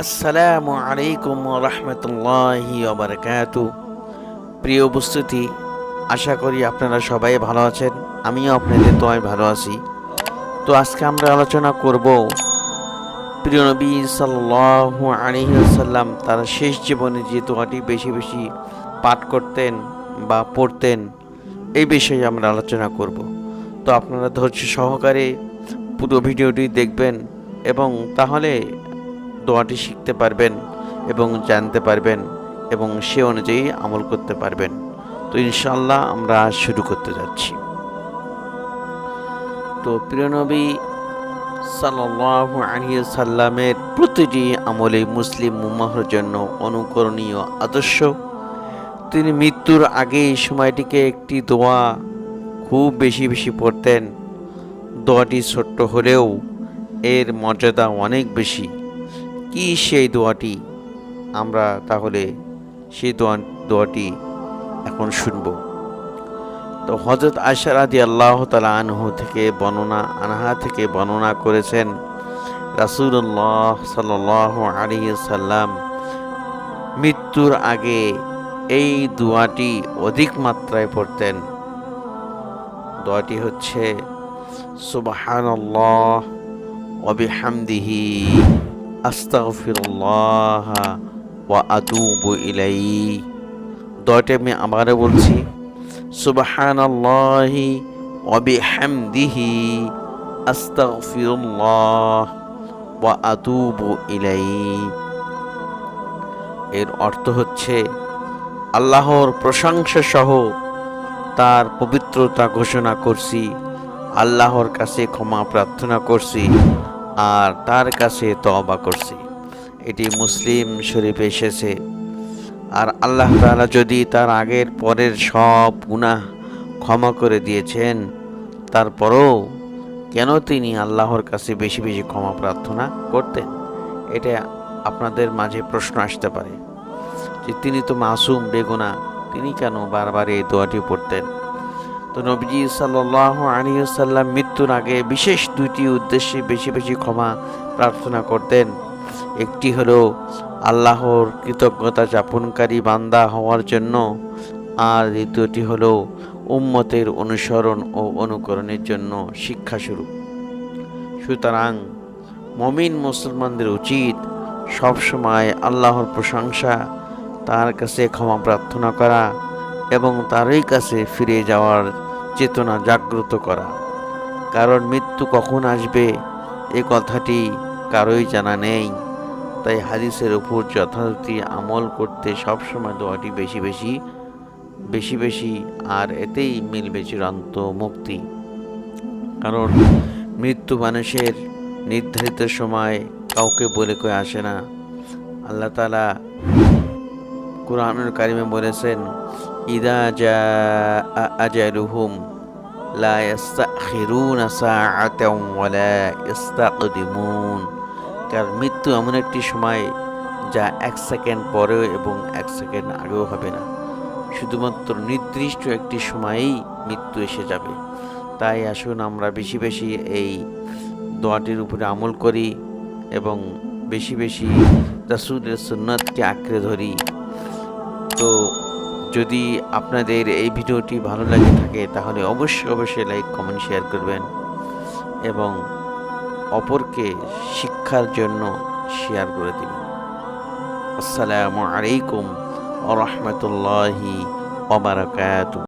আসসালামু আলাইকুম রহমতুল্লাহি ওয়া প্রিয় উপস্থিতি, আশা করি আপনারা সবাই ভালো আছেন। আমিও আপনাদের দোয়ায় ভালো আছি। তো আজকে আমরা আলোচনা করব প্রিয় নবী সাল্লাল্লাহু আলাইহি ওয়াসাল্লাম তার শেষ জীবনে যে দোয়াটি বেশি বেশি পাঠ করতেন বা পড়তেন, এই বিষয়ে আমরা আলোচনা করব। তো আপনারা ধৈর্য সহকারে পুরো ভিডিওটি দেখবেন এবং তাহলে দোয়াটি শিখতে পারবেন এবং জানতে পারবেন এবং সে অনুযায়ী আমল করতে পারবেন। তো ইনশাআল্লাহ আমরা শুরু করতে যাচ্ছি। তো প্রিয় নবী সাল্লাল্লাহু আলাইহি সাল্লামের প্রতিটি আমলে মুসলিম উম্মাহর জন্য অনুকরণীয় আদর্শ। তিনি মৃত্যুর আগে এই সময়টিকে একটি দোয়া খুব বেশি বেশি পড়তেন। দোয়াটি ছোট্ট হলেও এর মর্যাদা অনেক বেশি। কি সেই দোয়াটি? আমরা তাহলে সেই দোয়াটি এখন শুনব। তো হযরত আয়েশা রাদিয়াল্লাহু তাআলা আনহা থেকে বর্ণনা করেছেন, রাসূলুল্লাহ সাল্লাল্লাহু আলাইহি সাল্লাম মৃত্যুর আগে এই দোয়াটি অধিক মাত্রায় পড়তেন। দোয়াটি হচ্ছে সুবহানাল্লাহ ওয়া বিহামদিহি আস্তাগফিরুল্লাহ ওয়া আতুবু ইলাইহি। দোয়াটি আমি আবারও বলছি, সুবহানাল্লাহি ওয়া বিহামদিহি আস্তাগফিরুল্লাহ ওয়া আতুবু ইলাইহি। এর অর্থ হচ্ছে, আল্লাহর প্রশংসা সহ তার পবিত্রতা ঘোষণা করছি, আল্লাহর কাছে ক্ষমা প্রার্থনা করছি আর তার কাছে তওবা করছি। এটি মুসলিম শরীফে এসেছে। আর আল্লাহ তাআলা যদি তার আগের পরের সব গুনাহ ক্ষমা করে দিয়েছেন, তারপরও কেন তিনি আল্লাহর কাছে বেশি বেশি ক্ষমা প্রার্থনা করতেন? এটা আপনাদের মাঝে প্রশ্ন আসতে পারে যে তিনি তো মাসুম, বেগুনাহ, তিনি কেন বারবার এই দোয়াটি পড়তেন? তো নবীজি সাল্লাল্লাহু আলাইহি ওয়াসাল্লাম মৃত্যুর আগে বিশেষ দুইটি উদ্দেশ্যে বেশি বেশি ক্ষমা প্রার্থনা করতেন। একটি হলো আল্লাহর কৃতজ্ঞতা যাপনকারী বান্দা হওয়ার জন্য, আর দ্বিতীয়টি হলো উম্মতের অনুসরণ ও অনুকরণের জন্য শিক্ষাস্বরূপ। সুতরাং মুমিন মুসলমানদের উচিত সবসময় আল্লাহর প্রশংসা, তার কাছে ক্ষমা প্রার্থনা করা এবং তারই কাছে ফিরে যাওয়ার চেতনা জাগ্রত করা। কারণ মৃত্যু কখন আসবে এ কথাটি কারোই জানা নেই। তাই হাদিসের উপর যথাযথ আমল করতে সবসময় দোয়াটি বেশি বেশি আর এতেই মিলবে চূড়ান্ত মুক্তি। কারণ মৃত্যু মানুষের নির্ধারিত সময় কাউকে বলে কয়ে আসে না। আল্লাহ তাআলা কুরআনুল কারিমে বলেছেন, ইদা জাআ আজালুহুম লা ইস্তাখিরুনা সাআতাও ওয়া লা ইস্তাকদিমুন। কারণ মৃত্যু এমন একটি সময় যা 1 সেকেন্ড পরেও এবং 1 সেকেন্ড আগেও হবে না। শুধুমাত্র নির্দিষ্ট একটি সময়েই মৃত্যু এসে যাবে। তাই আসুন আমরা বেশি বেশি এই দোয়াটির উপরে আমল করি এবং বেশি বেশি রাসূলের সুন্নাতকে আঁকড়ে ধরি। তো যদি আপনাদের এই ভিডিওটি ভালো লাগে থাকে তাহলে অবশ্যই লাইক, কমেন্ট, শেয়ার করবেন এবং অপরকে শিক্ষার জন্য শেয়ার করে দিবেন। আসসালামু আলাইকুম ওয়া রাহমাতুল্লাহি ওয়া বারাকাতুহু।